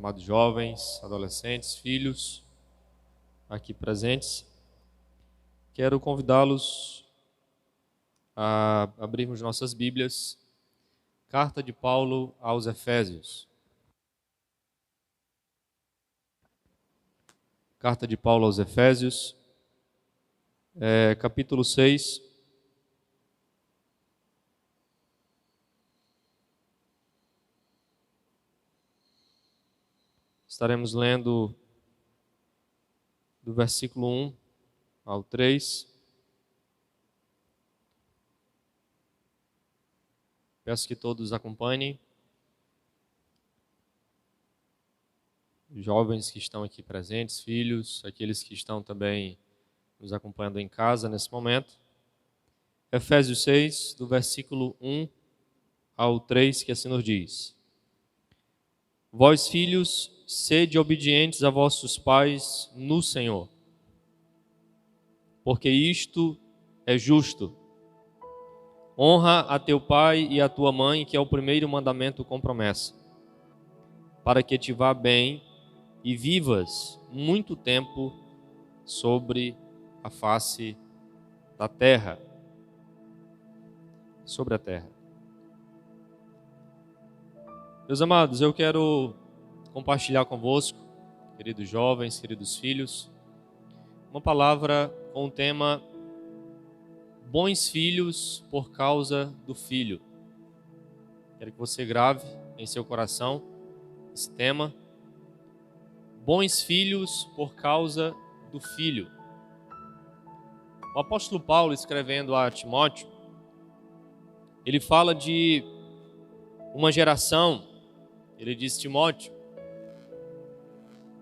amados jovens, adolescentes, filhos aqui presentes. Quero convidá-los a abrirmos nossas Bíblias. Carta de Paulo aos Efésios. Carta de Paulo aos Efésios, capítulo 6. Estaremos lendo do versículo 1 ao 3. Peço que todos acompanhem. Jovens que estão aqui presentes, filhos, aqueles que estão também nos acompanhando em casa nesse momento. Efésios 6, do versículo 1 ao 3, que assim nos diz: Vós, filhos, sede obedientes a vossos pais no Senhor, porque isto é justo. Honra a teu pai e a tua mãe, que é o primeiro mandamento com promessa, para que te vá bem e vivas muito tempo sobre a face da terra. Sobre a terra. Meus amados, eu quero compartilhar convosco, queridos jovens, queridos filhos, uma palavra com o tema Bons filhos por causa do filho. Quero que você grave em seu coração esse tema. Bons filhos por causa do filho. O apóstolo Paulo, escrevendo a Timóteo, ele fala de uma geração. Ele diz: Timóteo,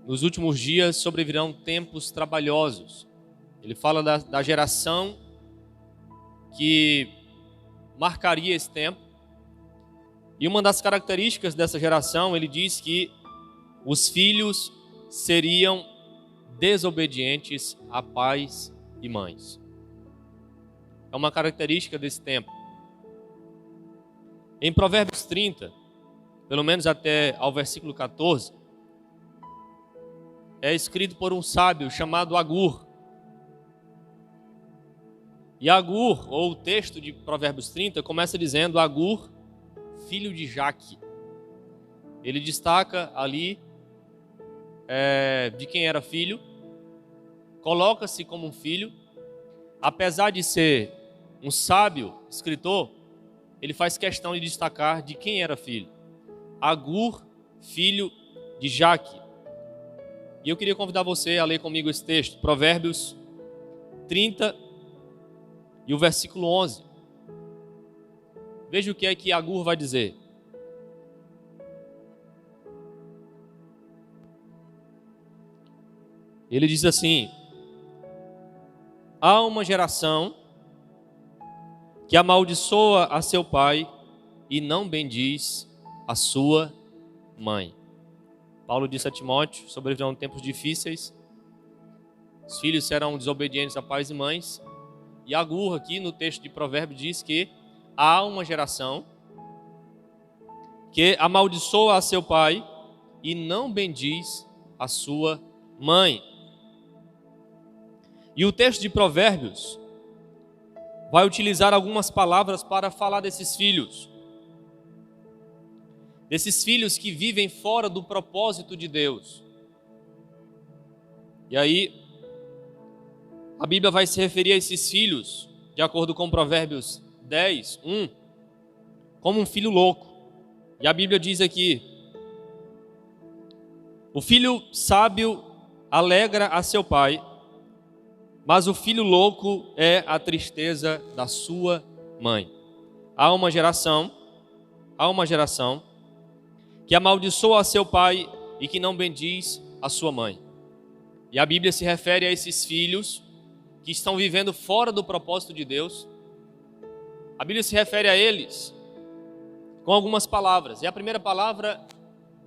nos últimos dias sobrevirão tempos trabalhosos. Ele fala da geração que marcaria esse tempo. E uma das características dessa geração, ele diz que os filhos seriam desobedientes a pais e mães. É uma característica desse tempo. Em Provérbios 30, pelo menos até ao versículo 14, é escrito por um sábio chamado Agur. E Agur, ou o texto de Provérbios 30, começa dizendo: Agur, filho de Jaque. Ele destaca ali de quem era filho, coloca-se como um filho. Apesar de ser um sábio escritor, ele faz questão de destacar de quem era filho. Agur, filho de Jaque. E eu queria convidar você a ler comigo esse texto, Provérbios 30 e o versículo 11. Veja o que é que Agur vai dizer. Ele diz assim: há uma geração que amaldiçoa a seu pai e não bendiz a sua mãe. Paulo disse a Timóteo: sobrevirão tempos difíceis, os filhos serão desobedientes a pais e mães. E Agur, aqui no texto de Provérbios, diz que há uma geração que amaldiçoa a seu pai e não bendiz a sua mãe. E o texto de Provérbios vai utilizar algumas palavras para falar desses filhos. Desses filhos que vivem fora do propósito de Deus. E aí, a Bíblia vai se referir a esses filhos, de acordo com Provérbios 10, 1, como um filho louco. E a Bíblia diz aqui: o filho sábio alegra a seu pai, mas o filho louco é a tristeza da sua mãe. Há uma geração que amaldiçoa a seu pai e que não bendiz a sua mãe. E a Bíblia se refere a esses filhos que estão vivendo fora do propósito de Deus. A Bíblia se refere a eles com algumas palavras. E a primeira palavra,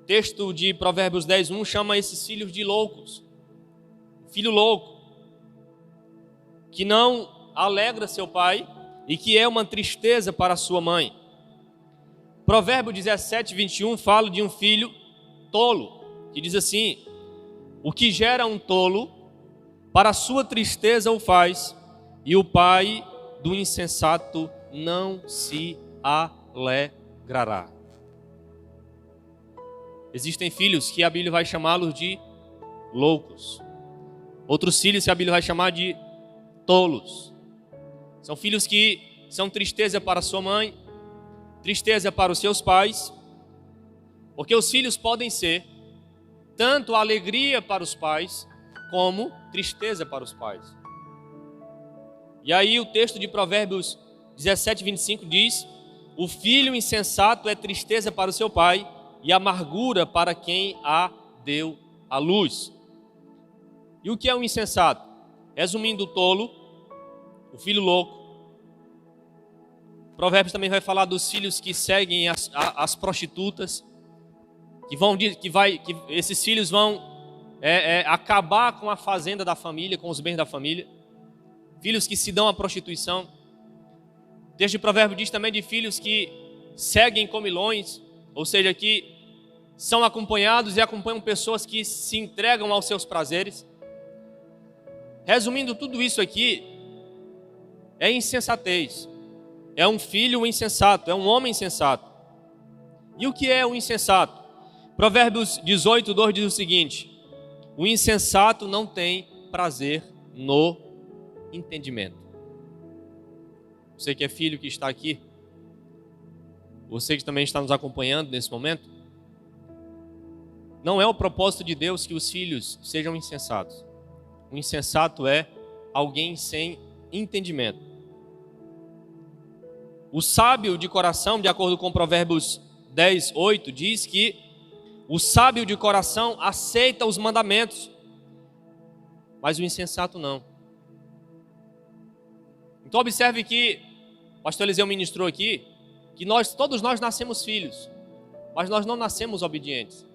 texto de Provérbios 10:1, chama esses filhos de loucos. Filho louco, que não alegra seu pai e que é uma tristeza para sua mãe. Provérbio 17:21 fala de um filho tolo, que diz assim: o que gera um tolo, para sua tristeza o faz, e o pai do insensato não se alegrará. Existem filhos que a Bíblia vai chamá-los de loucos. Outros filhos que a Bíblia vai chamar de tolos. São filhos que são tristeza para sua mãe, tristeza para os seus pais, porque os filhos podem ser tanto alegria para os pais, como tristeza para os pais. E aí o texto de Provérbios 17, 25 diz: o filho insensato é tristeza para o seu pai, e amargura para quem a deu à luz. E o que é um insensato? Resumindo, o tolo, o filho louco. Provérbios também vai falar dos filhos que seguem as prostitutas, que esses filhos vão acabar com a fazenda da família, com os bens da família. Filhos que se dão à prostituição. O texto de Provérbios diz também de filhos que seguem comilões, ou seja, que são acompanhados e acompanham pessoas que se entregam aos seus prazeres. Resumindo tudo isso aqui, é insensatez. É um filho insensato, é um homem insensato. E o que é o insensato? Provérbios 18, 2 diz o seguinte: o insensato não tem prazer no entendimento. Você que é filho que está aqui, você que também está nos acompanhando nesse momento, não é o propósito de Deus que os filhos sejam insensatos. O insensato é alguém sem entendimento. O sábio de coração, de acordo com Provérbios 10, 8, diz que o sábio de coração aceita os mandamentos, mas o insensato não. Então observe que o pastor Eliseu ministrou aqui, que todos nós nascemos filhos, mas nós não nascemos obedientes.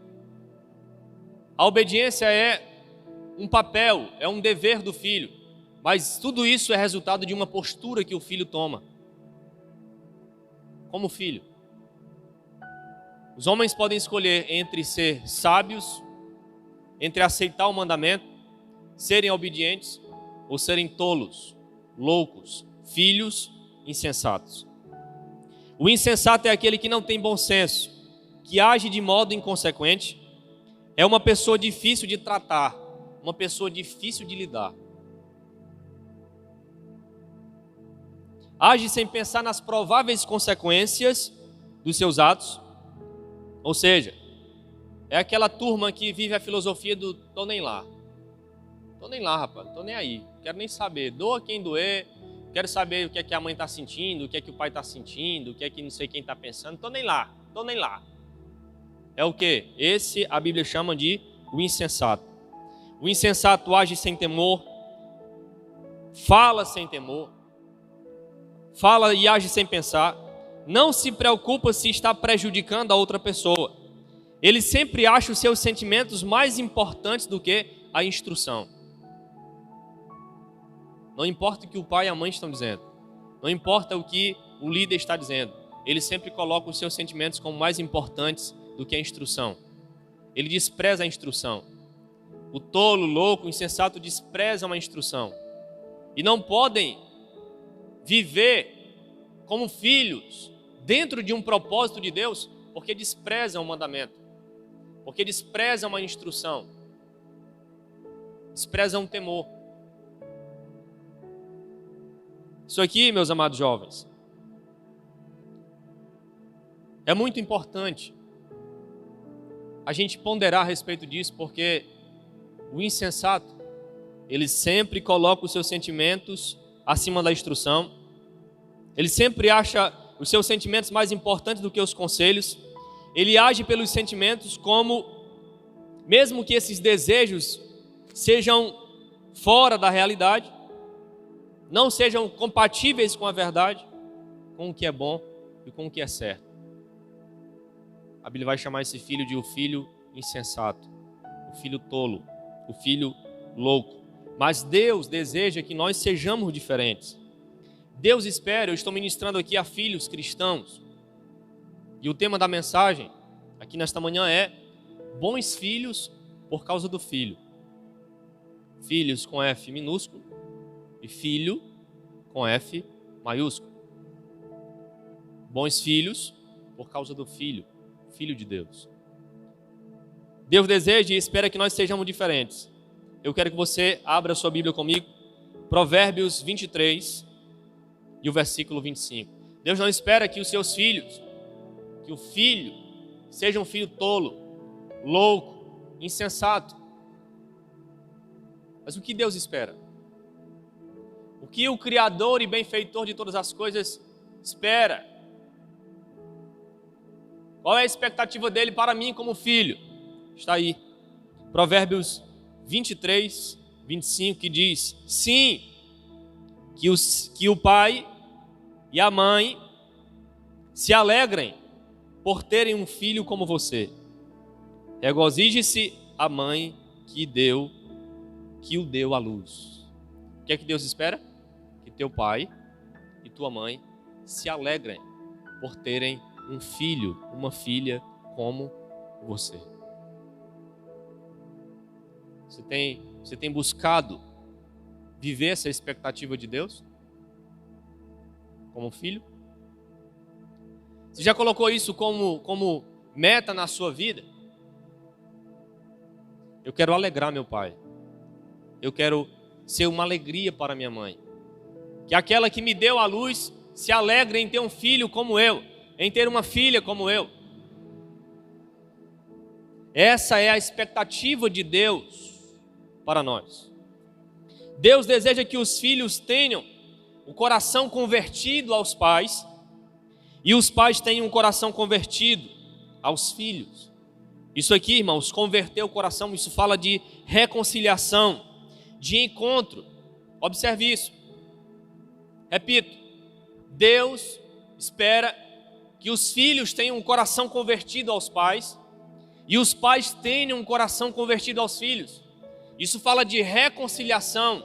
A obediência é um papel, é um dever do filho, mas tudo isso é resultado de uma postura que o filho toma como filho. Os homens podem escolher entre ser sábios, entre aceitar o mandamento, serem obedientes, ou serem tolos, loucos, filhos insensatos. O insensato é aquele que não tem bom senso, que age de modo inconsequente. É uma pessoa difícil de tratar, uma pessoa difícil de lidar. Age sem pensar nas prováveis consequências dos seus atos. Ou seja, é aquela turma que vive a filosofia do tô nem lá. Tô nem lá, rapaz, tô nem aí. Quero nem saber, doa quem doer. Quero saber o que é que a mãe está sentindo, o que é que o pai está sentindo, o que é que não sei quem está pensando. Tô nem lá, tô nem lá. É o que? Esse a Bíblia chama de o insensato. O insensato age sem temor, fala sem temor, fala e age sem pensar, não se preocupa se está prejudicando a outra pessoa. Ele sempre acha os seus sentimentos mais importantes do que a instrução. Não importa o que o pai e a mãe estão dizendo, não importa o que o líder está dizendo, ele sempre coloca os seus sentimentos como mais importantes do que a instrução. Ele despreza a instrução. O tolo, louco, o insensato despreza uma instrução. E não podem viver como filhos dentro de um propósito de Deus, porque desprezam o mandamento, porque desprezam uma instrução, desprezam o temor. Isso aqui, meus amados jovens, é muito importante a gente ponderar a respeito disso, porque o insensato, ele sempre coloca os seus sentimentos acima da instrução, ele sempre acha os seus sentimentos mais importantes do que os conselhos, ele age pelos sentimentos como, mesmo que esses desejos sejam fora da realidade, não sejam compatíveis com a verdade, com o que é bom e com o que é certo. A Bíblia vai chamar esse filho de o filho insensato, o filho tolo, o filho louco. Mas Deus deseja que nós sejamos diferentes. Deus espera, eu estou ministrando aqui a filhos cristãos, e o tema da mensagem aqui nesta manhã é: bons filhos por causa do filho. Filhos com F minúsculo e filho com F maiúsculo. Bons filhos por causa do filho, filho de Deus. Deus deseja e espera que nós sejamos diferentes. Eu quero que você abra a sua Bíblia comigo, Provérbios 23 e o versículo 25. Deus não espera que os seus filhos, que o filho seja um filho tolo, louco, insensato. Mas o que Deus espera? O que o Criador e benfeitor de todas as coisas espera? Qual é a expectativa dele para mim como filho? Está aí, Provérbios 23, 25, que diz: sim, que o pai e a mãe se alegrem por terem um filho como você. Regozije-se a mãe que o deu à luz. O que é que Deus espera? Que teu pai e tua mãe se alegrem por terem um filho, uma filha como você. Você tem buscado viver essa expectativa de Deus como filho? Você já colocou isso como meta na sua vida? Eu quero alegrar meu pai. Eu quero ser uma alegria para minha mãe. Que aquela que me deu a luz se alegre em ter um filho como eu, em ter uma filha como eu. Essa é a expectativa de Deus para nós. Deus deseja que os filhos tenham o coração convertido aos pais e os pais tenham um coração convertido aos filhos. Isso aqui, irmãos, converter o coração, isso fala de reconciliação, de encontro. Observe isso. Repito, Deus espera que os filhos tenham um coração convertido aos pais e os pais tenham um coração convertido aos filhos. Isso fala de reconciliação,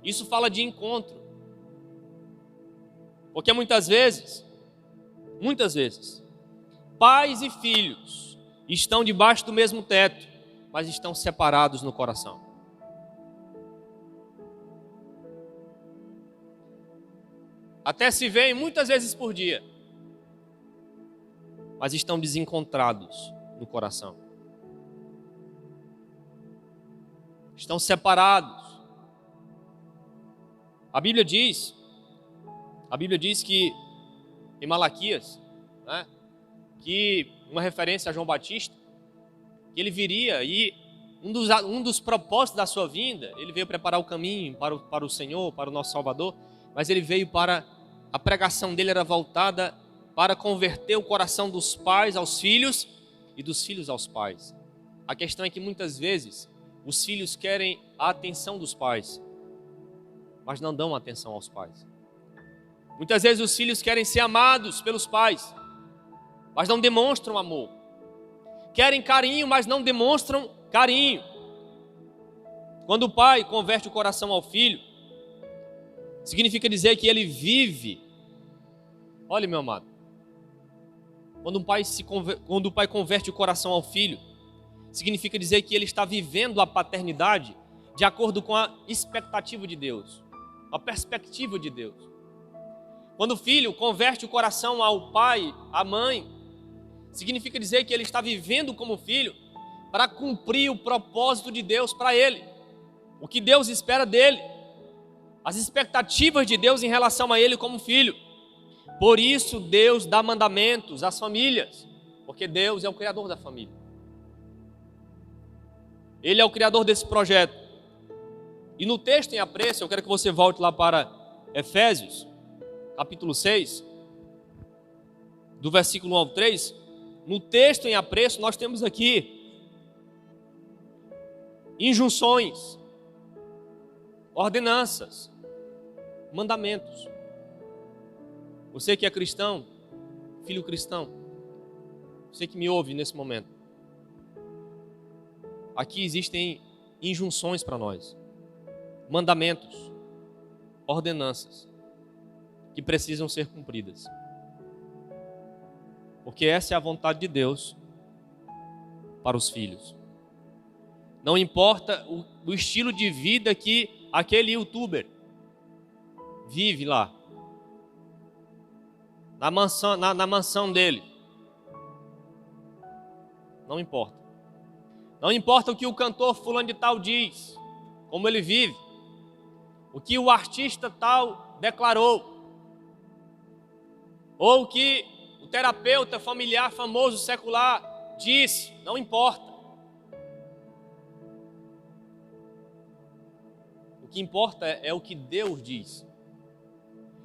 isso fala de encontro. Porque muitas vezes, pais e filhos estão debaixo do mesmo teto, mas estão separados no coração. Até se veem muitas vezes por dia, mas estão desencontrados no coração. Estão separados. A Bíblia diz que em Malaquias, né, que uma referência a João Batista, que ele viria e um dos propósitos da sua vinda, ele veio preparar o caminho para o Senhor, para o nosso Salvador, mas ele veio a pregação dele era voltada para converter o coração dos pais aos filhos e dos filhos aos pais. A questão é que muitas vezes os filhos querem a atenção dos pais, mas não dão atenção aos pais. Muitas vezes os filhos querem ser amados pelos pais, mas não demonstram amor. Querem carinho, mas não demonstram carinho. Quando o pai converte o coração ao filho, significa dizer que ele vive. Olha, meu amado, quando o pai converte o coração ao filho, significa dizer que ele está vivendo a paternidade de acordo com a expectativa de Deus, a perspectiva de Deus. Quando o filho converte o coração ao pai, à mãe, significa dizer que ele está vivendo como filho para cumprir o propósito de Deus para ele, o que Deus espera dele, as expectativas de Deus em relação a ele como filho. Por isso Deus dá mandamentos às famílias, porque Deus é o criador da família. Ele é o criador desse projeto. E no texto em apreço, eu quero que você volte lá para Efésios, capítulo 6, do versículo 1 ao 3. No texto em apreço, nós temos aqui injunções, ordenanças, mandamentos. Você que é cristão, filho cristão, você que me ouve nesse momento, aqui existem injunções para nós, mandamentos, ordenanças que precisam ser cumpridas. Porque essa é a vontade de Deus para os filhos. Não importa o estilo de vida que aquele youtuber vive lá. Na mansão dele. Não importa. Não importa o que o cantor fulano de tal diz, como ele vive, o que o artista tal declarou, ou o que o terapeuta familiar famoso secular disse, não importa. O que importa é o que Deus diz.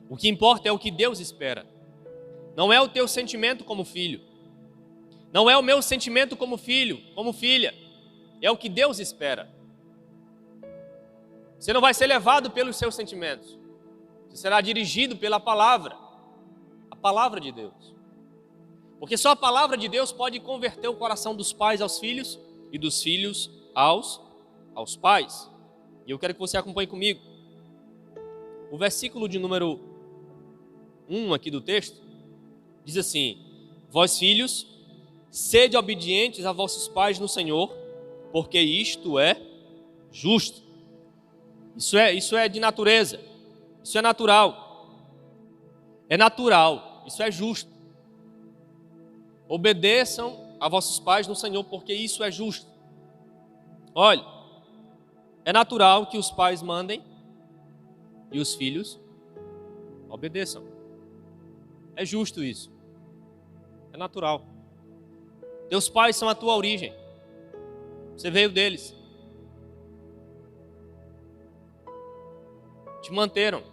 O que importa é o que Deus espera. Não é o teu sentimento como filho. Não é o meu sentimento como filho, como filha. É o que Deus espera. Você não vai ser levado pelos seus sentimentos. Você será dirigido pela palavra. A palavra de Deus. Porque só a palavra de Deus pode converter o coração dos pais aos filhos e dos filhos aos pais. E eu quero que você acompanhe comigo. O versículo de número 1 aqui do texto diz assim: vós filhos, sede obedientes a vossos pais no Senhor, porque isto é justo. Isso é de natureza. Isso é natural. É natural. Isso é justo. Obedeçam a vossos pais no Senhor, porque isso é justo. Olha, é natural que os pais mandem e os filhos obedeçam. É justo isso. É natural. Teus pais são a tua origem. Você veio deles. Te manteram.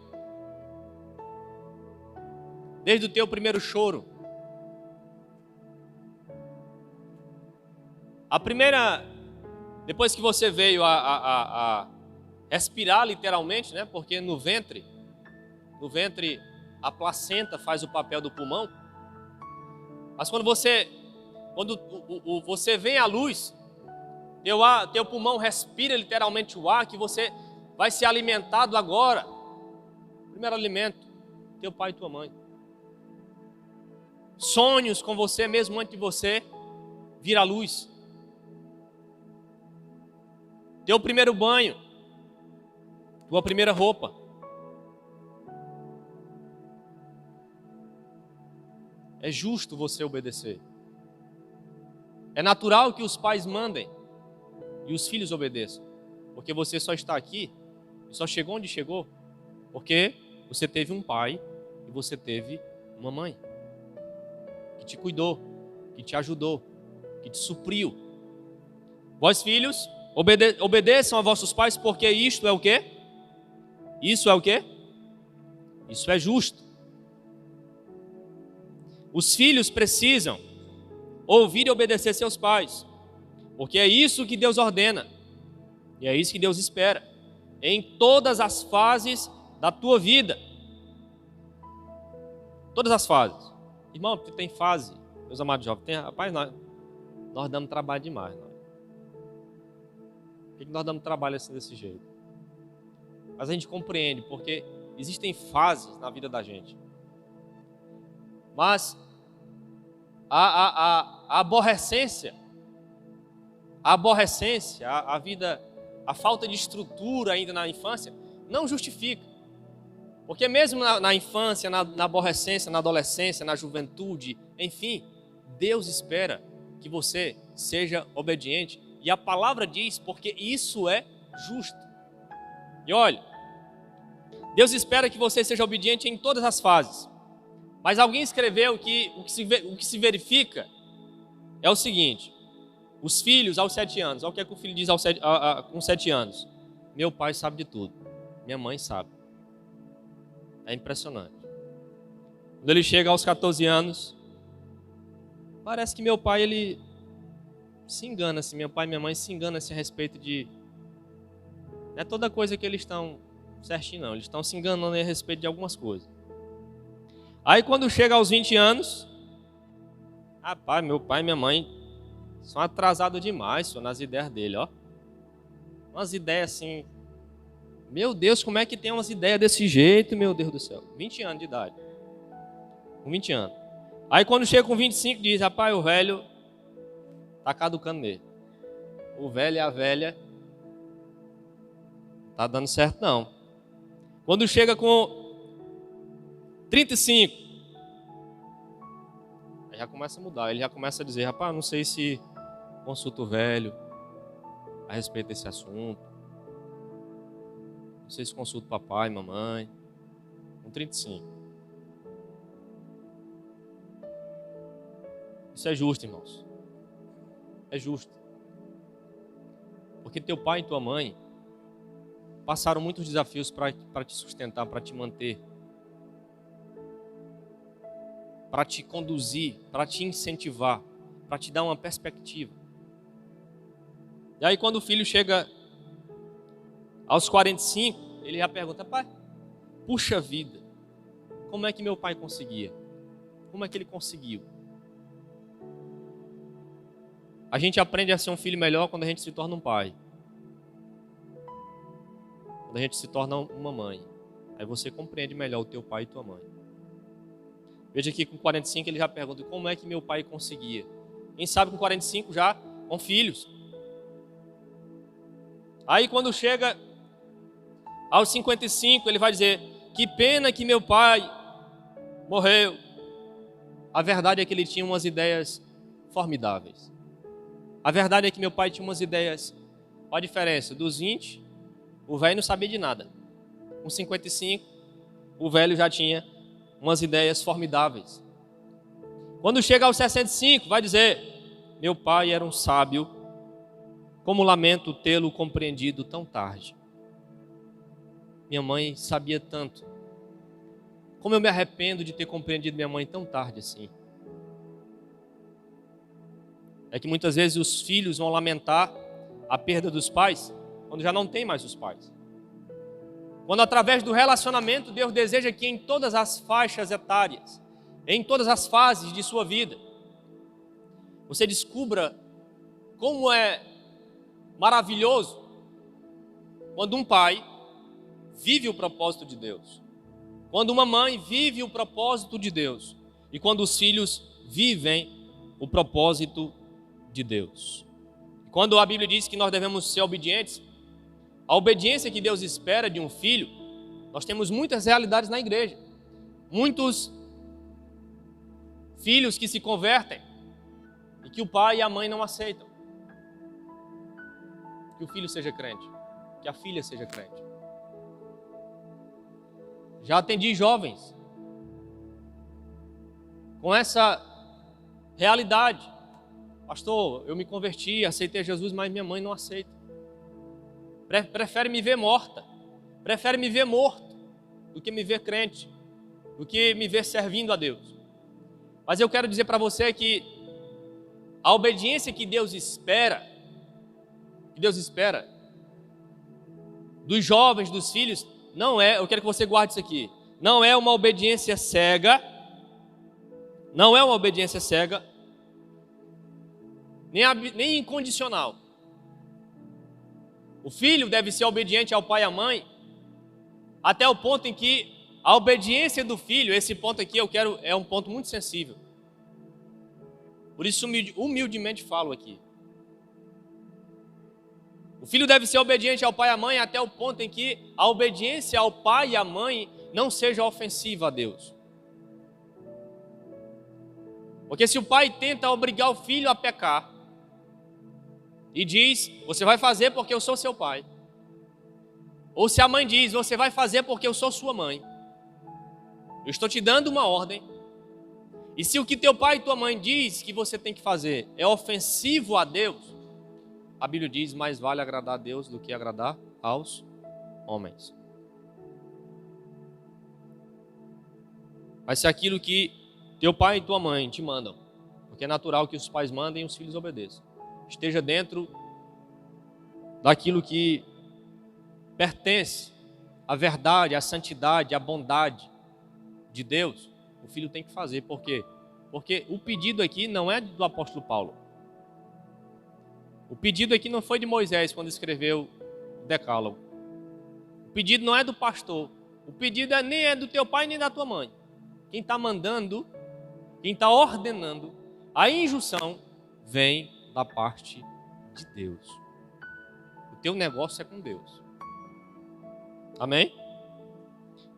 Desde o teu primeiro choro. Depois que você veio a respirar literalmente, né? Porque no ventre a placenta faz o papel do pulmão. Mas quando você vem à luz, teu pulmão respira literalmente o ar, que você vai ser alimentado agora. Primeiro alimento, teu pai e tua mãe. Sonhos com você mesmo antes de você vir à luz. Teu primeiro banho, tua primeira roupa. É justo você obedecer. É natural que os pais mandem e os filhos obedeçam. Porque você só está aqui e só chegou onde chegou porque você teve um pai e você teve uma mãe que te cuidou, que te ajudou, que te supriu. Vós filhos, obedeçam a vossos pais, porque isto é o quê? Isso é o quê? Isso é justo. Os filhos precisam ouvir e obedecer seus pais, porque é isso que Deus ordena e é isso que Deus espera em todas as fases da tua vida. Todas as fases. Irmão, porque tem fase, meus amados jovens, rapaz, nós damos trabalho demais. Por que nós damos trabalho assim desse jeito? Mas a gente compreende, porque existem fases na vida da gente. Mas a aborrecência, a vida, a falta de estrutura ainda na infância, não justifica. Porque mesmo na infância, na aborrecência, na adolescência, na juventude, enfim, Deus espera que você seja obediente. E a palavra diz, porque isso é justo. E olha, Deus espera que você seja obediente em todas as fases. Mas alguém escreveu que o que se verifica é o seguinte: os filhos aos 7 anos, olha o que é que o filho diz com 7 anos. Meu pai sabe de tudo, minha mãe sabe. É impressionante. Quando ele chega aos 14 anos, parece que meu pai, ele se engana, assim, meu pai e minha mãe se enganam a respeito de... Não é toda coisa que eles estão certinho, não. Eles estão se enganando a respeito de algumas coisas. Aí quando chega aos 20 anos, rapaz, meu pai e minha mãe são atrasados demais, só nas ideias dele, ó. Umas ideias assim... Meu Deus, como é que tem umas ideias desse jeito, meu Deus do céu. 20 anos de idade. Com 20 anos. Aí quando chega com 25, diz, rapaz, o velho tá caducando mesmo. O velho e a velha tá dando certo não. Quando chega com 35, aí já começa a mudar. Ele já começa a dizer, rapaz, não sei se consulto o velho a respeito desse assunto. Não sei se consulto papai, mamãe. Com 35. Isso é justo, irmãos. É justo. Porque teu pai e tua mãe passaram muitos desafios para te sustentar, para te manter, para te conduzir, para te incentivar, para te dar uma perspectiva. E aí quando o filho chega aos 45, ele já pergunta, pai, puxa vida, como é que meu pai conseguia? Como é que ele conseguiu? A gente aprende a ser um filho melhor quando a gente se torna um pai. Quando a gente se torna uma mãe. Aí você compreende melhor o teu pai e tua mãe. Veja aqui com 45 ele já pergunta, como é que meu pai conseguia? Quem sabe com 45 já com filhos. Aí quando chega aos 55 ele vai dizer, que pena que meu pai morreu. A verdade é que ele tinha umas ideias formidáveis. A verdade é que meu pai tinha umas ideias. Qual a diferença? Dos 20, o velho não sabia de nada. Com 55, o velho já tinha umas ideias formidáveis. Quando chega aos 65, vai dizer, meu pai era um sábio, como lamento tê-lo compreendido tão tarde. Minha mãe sabia tanto. Como eu me arrependo de ter compreendido minha mãe tão tarde assim. É que muitas vezes os filhos vão lamentar a perda dos pais quando já não tem mais os pais. Quando através do relacionamento Deus deseja que em todas as faixas etárias, em todas as fases de sua vida, você descubra como é maravilhoso quando um pai vive o propósito de Deus. Quando uma mãe vive o propósito de Deus. E quando os filhos vivem o propósito de Deus. Quando a Bíblia diz que nós devemos ser obedientes, a obediência que Deus espera de um filho, nós temos muitas realidades na igreja. Muitos filhos que se convertem e que o pai e a mãe não aceitam. Que o filho seja crente, que a filha seja crente. Já atendi jovens com essa realidade. Pastor, eu me converti, aceitei Jesus, mas minha mãe não aceita. Prefere me ver morta, prefere me ver morto, do que me ver crente, do que me ver servindo a Deus. Mas eu quero dizer para você que a obediência que Deus espera dos jovens, dos filhos, não é, eu quero que você guarde isso aqui, não é uma obediência cega, nem incondicional. O filho deve ser obediente ao pai e à mãe, até o ponto em que a obediência do filho, esse ponto aqui é um ponto muito sensível. Por isso humildemente falo aqui. O filho deve ser obediente ao pai e à mãe até o ponto em que a obediência ao pai e à mãe não seja ofensiva a Deus. Porque se o pai tenta obrigar o filho a pecar e diz, você vai fazer porque eu sou seu pai. Ou se a mãe diz, você vai fazer porque eu sou sua mãe. Eu estou te dando uma ordem. E se o que teu pai e tua mãe diz que você tem que fazer é ofensivo a Deus, a Bíblia diz, mais vale agradar a Deus do que agradar aos homens. Mas se aquilo que teu pai e tua mãe te mandam, porque é natural que os pais mandem e os filhos obedeçam, esteja dentro daquilo que pertence à verdade, à santidade, à bondade de Deus, o filho tem que fazer. Por quê? Porque o pedido aqui não é do apóstolo Paulo. O pedido aqui não foi de Moisés quando escreveu o Decálogo. O pedido não é do pastor. O pedido nem é do teu pai nem da tua mãe. Quem está mandando, quem está ordenando, a injunção vem da parte de Deus. O teu negócio é com Deus. Amém?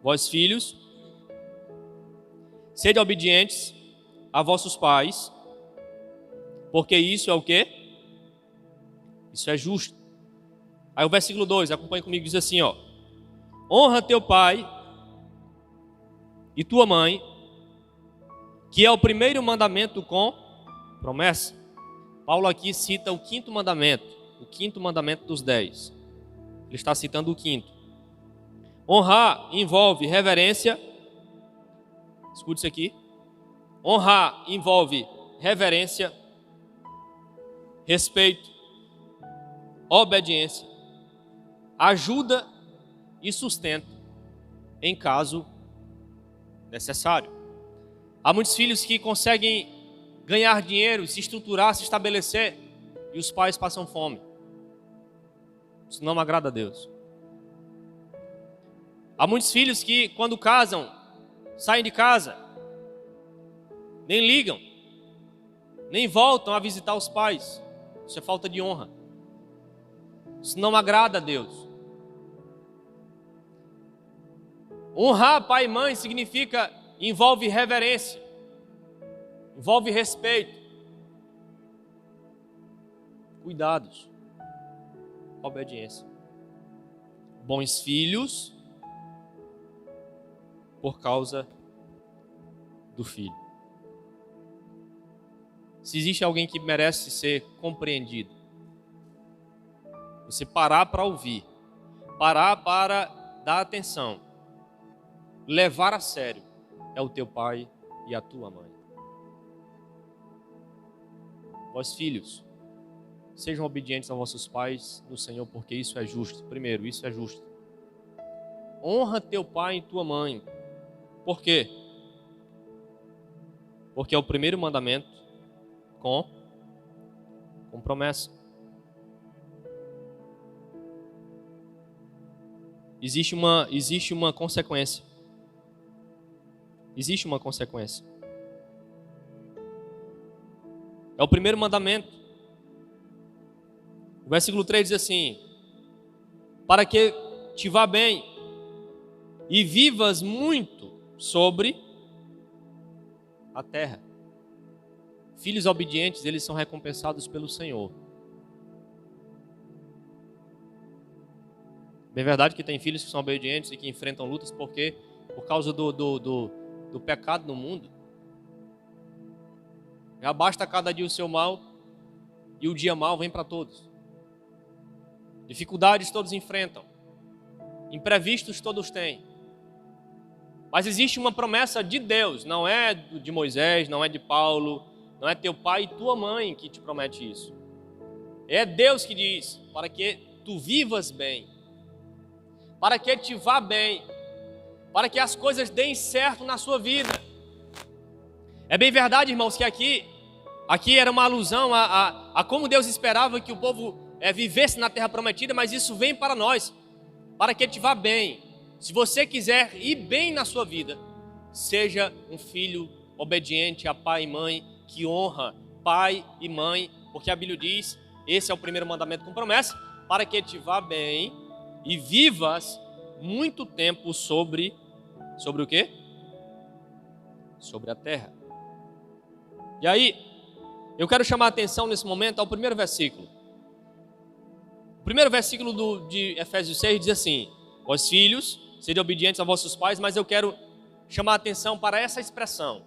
Vós filhos, sede obedientes a vossos pais, porque isso é o quê? Isso é justo. Aí o versículo 2, acompanha comigo, diz assim, ó: honra teu pai e tua mãe, que é o primeiro mandamento com promessa. Paulo aqui cita o quinto mandamento dos 10. Ele está citando o quinto. Honrar envolve reverência. Escute isso aqui. Honrar envolve reverência, respeito, obediência, ajuda e sustento em caso necessário. Há muitos filhos que conseguem ganhar dinheiro, se estruturar, se estabelecer, e os pais passam fome. Isso não agrada a Deus. Há muitos filhos que, quando casam, saem de casa, nem ligam, nem voltam a visitar os pais. Isso é falta de honra. Isso não agrada a Deus. Honrar pai e mãe envolve reverência, envolve respeito, cuidados, obediência. Bons filhos por causa do filho. Se existe alguém que merece ser compreendido, você parar para ouvir, parar para dar atenção, levar a sério, é o teu pai e a tua mãe. Vós filhos, sejam obedientes aos vossos pais no Senhor, porque isso é justo. Primeiro, isso é justo. Honra teu pai e tua mãe. Por quê? Porque é o primeiro mandamento com promessa. Existe uma consequência. Existe uma consequência. É o primeiro mandamento. O versículo 3 diz assim: para que te vá bem e vivas muito sobre a terra. Filhos obedientes, eles são recompensados pelo Senhor. É verdade que tem filhos que são obedientes e que enfrentam lutas por causa do pecado no mundo. Já basta cada dia o seu mal e o dia mal vem para todos. Dificuldades todos enfrentam. Imprevistos todos têm. Mas existe uma promessa de Deus, não é de Moisés, não é de Paulo, não é teu pai e tua mãe que te promete isso. É Deus que diz, para que tu vivas bem, para que te vá bem, para que as coisas deem certo na sua vida. É bem verdade, irmãos, que aqui era uma alusão a como Deus esperava que o povo vivesse na terra prometida, mas isso vem para nós, para que te vá bem. Se você quiser ir bem na sua vida, seja um filho obediente a pai e mãe, que honra pai e mãe, porque a Bíblia diz, esse é o primeiro mandamento com promessa, para que te vá bem e vivas muito tempo sobre o quê? Sobre a terra. E aí, eu quero chamar a atenção nesse momento ao primeiro versículo. O primeiro versículo de Efésios 6 diz assim: vós filhos, sede obedientes a vossos pais, mas eu quero chamar a atenção para essa expressão,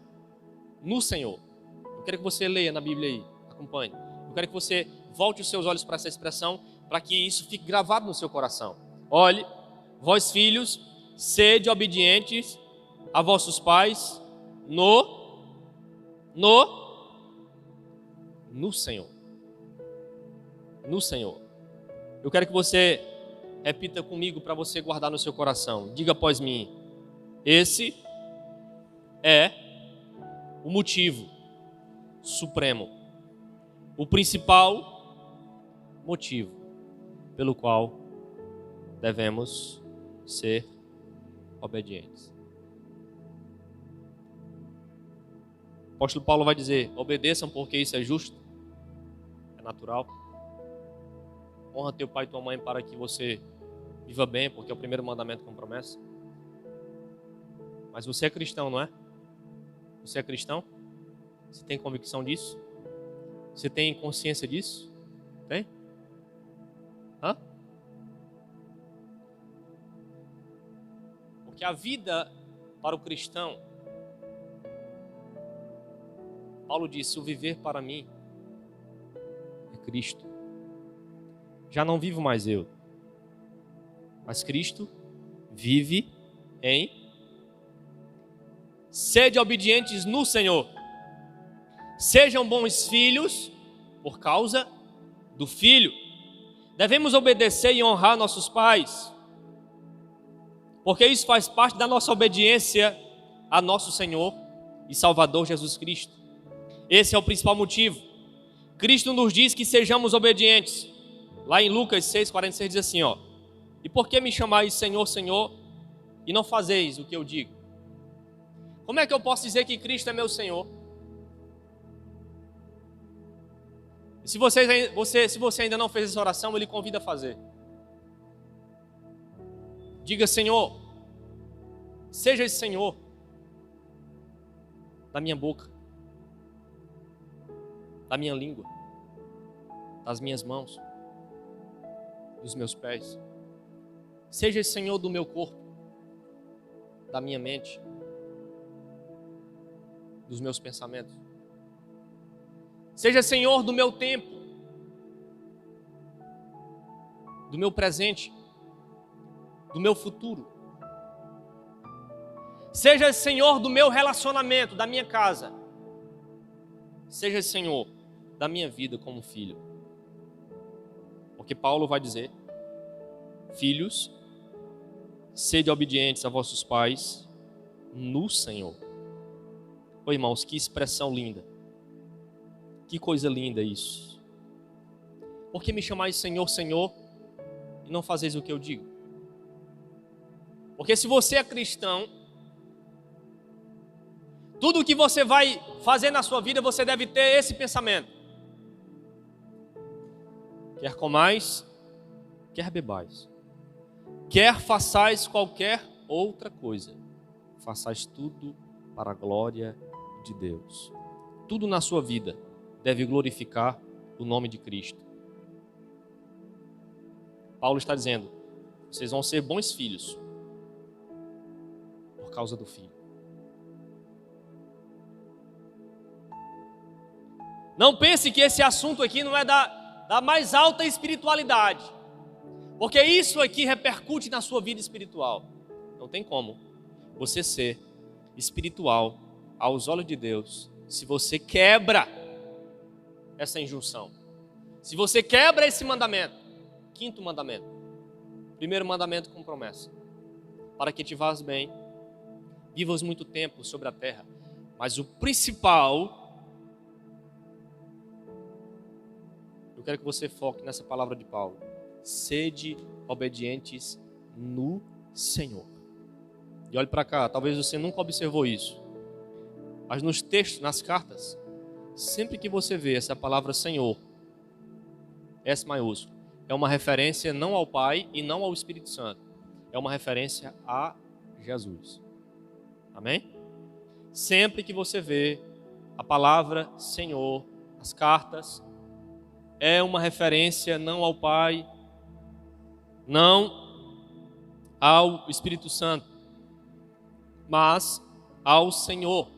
no Senhor. Eu quero que você leia na Bíblia aí, acompanhe. Eu quero que você volte os seus olhos para essa expressão, para que isso fique gravado no seu coração. Olhe, vós filhos, sede obedientes a vossos pais no Senhor. No Senhor. Eu quero que você repita comigo para você guardar no seu coração. Diga após mim: esse é o motivo supremo, o principal motivo pelo qual devemos ser obedientes. O apóstolo Paulo vai dizer: obedeçam porque isso é justo, é natural. Honra teu pai e tua mãe para que você Viva bem, porque é o primeiro mandamento com promessa. Mas você é cristão, não é? Você é cristão? Você tem convicção disso? Você tem consciência disso? Tem? Hã? Porque a vida para o cristão, Paulo disse, o viver para mim é Cristo. Já não vivo mais eu, mas Cristo vive em. Sede obedientes no Senhor. Sejam bons filhos por causa do Filho. Devemos obedecer e honrar nossos pais, porque isso faz parte da nossa obediência a nosso Senhor e Salvador Jesus Cristo. Esse é o principal motivo. Cristo nos diz que sejamos obedientes. Lá em Lucas 6,46 diz assim, ó: e por que me chamais Senhor, Senhor, e não fazeis o que eu digo? Como é que eu posso dizer que Cristo é meu Senhor? E se você ainda não fez essa oração, Ele convida a fazer. Diga, Senhor, seja esse Senhor da minha boca, da minha língua, das minhas mãos, dos meus pés. Seja esse Senhor do meu corpo, da minha mente, dos meus pensamentos. Seja Senhor do meu tempo, do meu presente, do meu futuro. Seja Senhor do meu relacionamento, da minha casa. Seja Senhor da minha vida como filho. Porque Paulo vai dizer: filhos, sede obedientes a vossos pais no Senhor. Ô irmãos, que expressão linda. Que coisa linda isso. Por que me chamais Senhor, Senhor, e não fazeis o que eu digo? Porque se você é cristão, tudo o que você vai fazer na sua vida, você deve ter esse pensamento. Quer comais, quer bebais, quer façais qualquer outra coisa, façais tudo para a glória de Deus. Tudo na sua vida deve glorificar o nome de Cristo. Paulo está dizendo: vocês vão ser bons filhos por causa do Filho. Não pense que esse assunto aqui não é da mais alta espiritualidade, porque isso aqui repercute na sua vida espiritual. Não tem como você ser espiritual aos olhos de Deus se você quebra essa injunção, se você quebra esse mandamento. Quinto mandamento, primeiro mandamento com promessa: para que te vás bem, vivas muito tempo sobre a terra. Mas o principal, eu quero que você foque nessa palavra de Paulo: sede obedientes no Senhor. E olhe para cá, talvez você nunca observou isso, mas nos textos, nas cartas, sempre que você vê essa palavra Senhor, S maiúsculo, é uma referência não ao Pai e não ao Espírito Santo, é uma referência a Jesus. Amém? Sempre que você vê a palavra Senhor, as cartas, é uma referência não ao Pai, não ao Espírito Santo, mas ao Senhor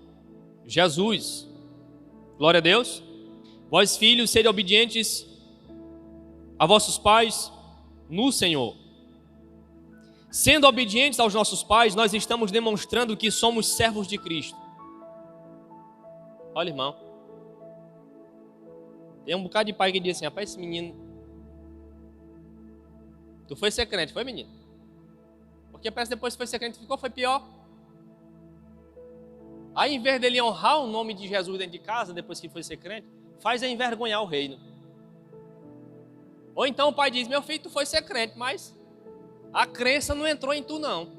Jesus. Glória a Deus. Vós, filhos, sede obedientes a vossos pais no Senhor. Sendo obedientes aos nossos pais, nós estamos demonstrando que somos servos de Cristo. Olha, irmão, tem um bocado de pai que diz assim: rapaz, esse menino, tu foi ser crente, foi, menino? Porque parece que depois que foi ser crente ficou, foi pior. Aí, em vez dele honrar o nome de Jesus dentro de casa, depois que foi ser crente, faz envergonhar o reino. Ou então o pai diz: meu filho, tu foi ser crente, mas a crença não entrou em tu não,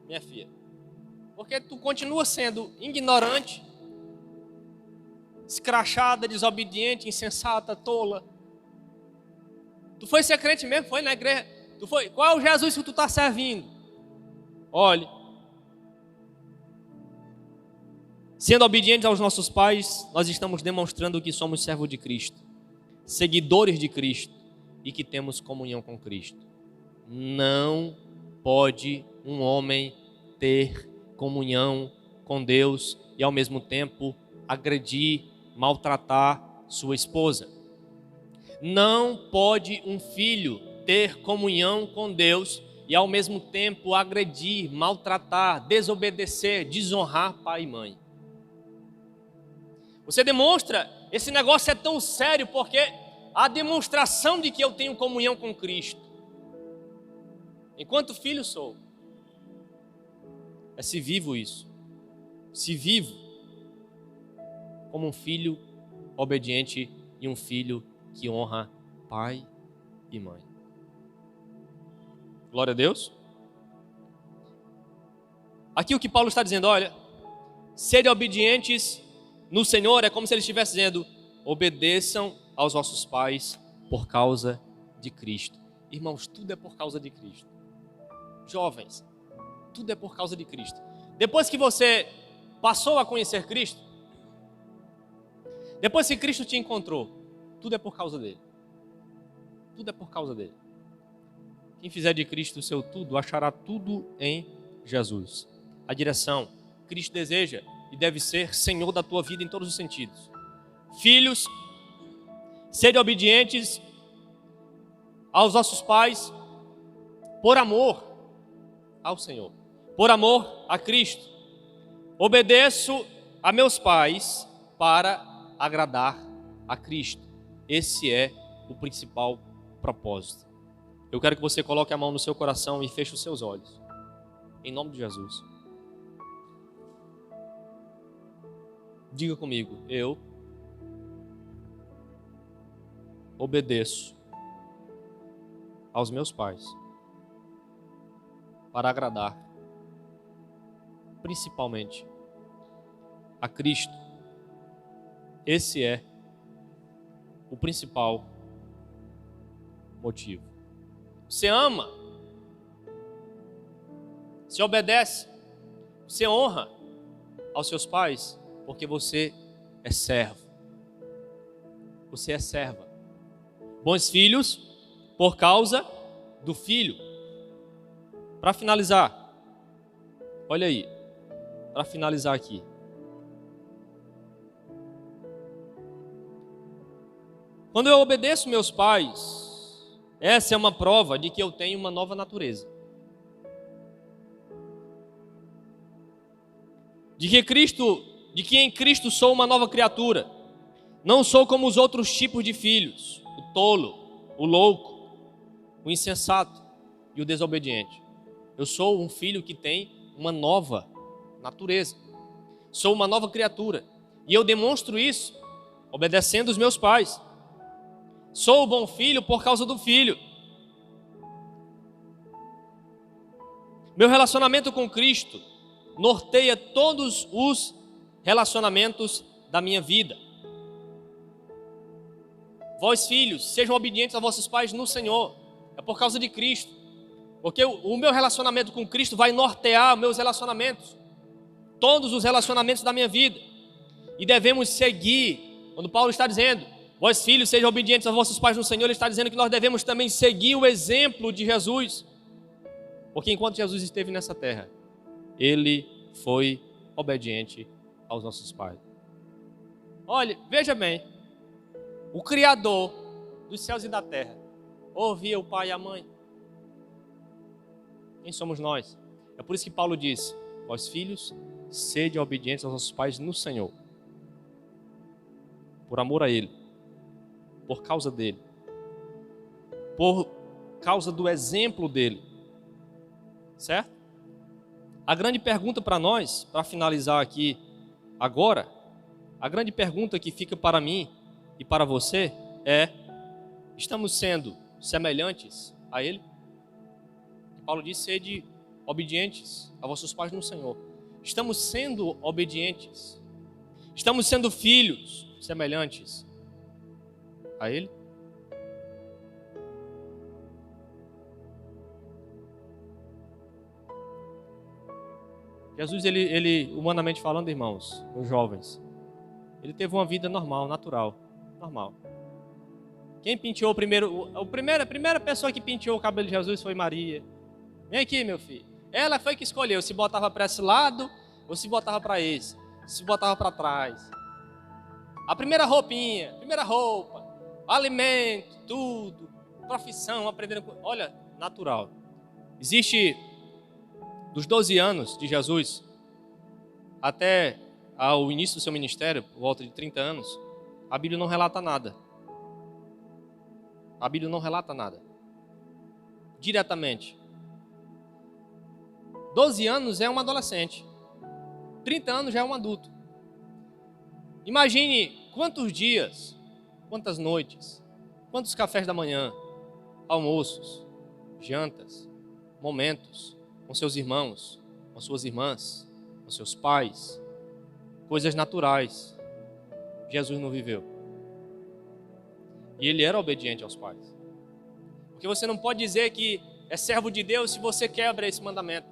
minha filha. Porque tu continua sendo ignorante, escrachada, desobediente, insensata, tola. Tu foi ser crente mesmo, foi na igreja. Qual é o Jesus que tu está servindo? Olhe. Sendo obedientes aos nossos pais, nós estamos demonstrando que somos servos de Cristo, seguidores de Cristo e que temos comunhão com Cristo. Não pode um homem ter comunhão com Deus e ao mesmo tempo agredir, maltratar sua esposa. Não pode um filho ter comunhão com Deus e ao mesmo tempo agredir, maltratar, desobedecer, desonrar pai e mãe. Você demonstra, esse negócio é tão sério porque a demonstração de que eu tenho comunhão com Cristo, enquanto filho sou, é se vivo isso, se vivo como um filho obediente e um filho que honra pai e mãe. Glória a Deus. Aqui o que Paulo está dizendo, olha, sede obedientes no Senhor é como se ele estivesse dizendo, obedeçam aos vossos pais por causa de Cristo. Irmãos, tudo é por causa de Cristo. Jovens, tudo é por causa de Cristo. Depois que você passou a conhecer Cristo, depois que Cristo te encontrou, tudo é por causa dele. Tudo é por causa dele. Quem fizer de Cristo o seu tudo, achará tudo em Jesus. A direção, Cristo deseja e deve ser Senhor da tua vida em todos os sentidos. Filhos, sede obedientes aos vossos pais por amor ao Senhor, por amor a Cristo. Obedeço a meus pais para agradar a Cristo. Esse é o principal propósito. Eu quero que você coloque a mão no seu coração e feche os seus olhos. Em nome de Jesus. Diga comigo, eu obedeço aos meus pais para agradar principalmente a Cristo. Esse é o principal motivo. Você ama, você obedece, você honra aos seus pais porque você é servo. Você é serva. Bons filhos por causa do filho. Para finalizar, olha aí, para finalizar aqui. Quando eu obedeço meus pais, essa é uma prova de que eu tenho uma nova natureza. De que em Cristo sou uma nova criatura. Não sou como os outros tipos de filhos, o tolo, o louco, o insensato e o desobediente. Eu sou um filho que tem uma nova natureza. Sou uma nova criatura. E eu demonstro isso obedecendo os meus pais. Sou o bom filho por causa do filho. Meu relacionamento com Cristo norteia todos os relacionamentos da minha vida. Vós, filhos, sejam obedientes a vossos pais no Senhor. É por causa de Cristo. Porque o meu relacionamento com Cristo vai nortear meus relacionamentos. Todos os relacionamentos da minha vida. E devemos seguir. Quando Paulo está dizendo, vós, filhos, sejam obedientes a vossos pais no Senhor, ele está dizendo que nós devemos também seguir o exemplo de Jesus. Porque enquanto Jesus esteve nessa terra, ele foi obediente aos nossos pais. Olha, veja bem, o Criador dos céus e da terra ouvia o pai e a mãe. Quem somos nós? É por isso que Paulo diz, vós, filhos, sede obedientes aos vossos pais no Senhor. Por amor a Ele. Por causa dele, por causa do exemplo dele, certo? A grande pergunta para nós, para finalizar aqui agora, a grande pergunta que fica para mim e para você é, estamos sendo semelhantes a ele? Paulo diz, sede obedientes a vossos pais no Senhor. Estamos sendo obedientes, estamos sendo filhos semelhantes a Ele? Jesus, ele humanamente falando, irmãos, os jovens, ele teve uma vida normal, natural, normal. Quem penteou a primeira pessoa que penteou o cabelo de Jesus foi Maria. Vem aqui, meu filho. Ela foi que escolheu se botava para esse lado ou se botava para esse, se botava para trás. A primeira roupinha, primeira roupa, alimento, tudo, profissão, aprendendo. Olha, natural. Existe dos 12 anos de Jesus até ao início do seu ministério, por volta de 30 anos, a Bíblia não relata nada. A Bíblia não relata nada. Diretamente. 12 anos é um adolescente. 30 anos já é um adulto. Imagine quantos dias, quantas noites, quantos cafés da manhã, almoços, jantas, momentos com seus irmãos, com suas irmãs, com seus pais, coisas naturais. Jesus não viveu. E ele era obediente aos pais. Porque você não pode dizer que é servo de Deus se você quebra esse mandamento.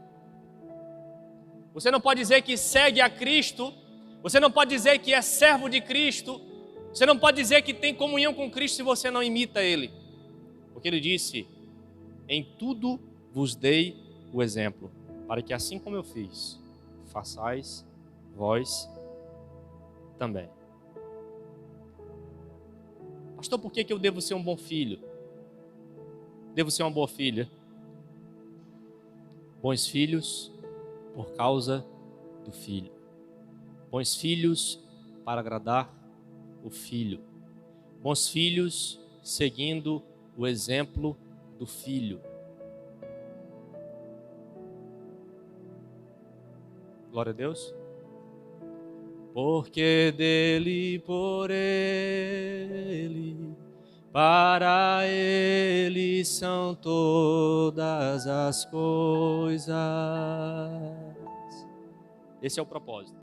Você não pode dizer que segue a Cristo. Você não pode dizer que é servo de Cristo. Você não pode dizer que tem comunhão com Cristo se você não imita Ele. Porque Ele disse: em tudo vos dei o exemplo, para que assim como eu fiz, façais vós também. Pastor, por que eu devo ser um bom filho? Devo ser uma boa filha? Bons filhos por causa do filho. Bons filhos para agradar o filho. Bons filhos seguindo o exemplo do filho. Glória a Deus. Porque dele, por ele, para ele são todas as coisas. Esse é o propósito.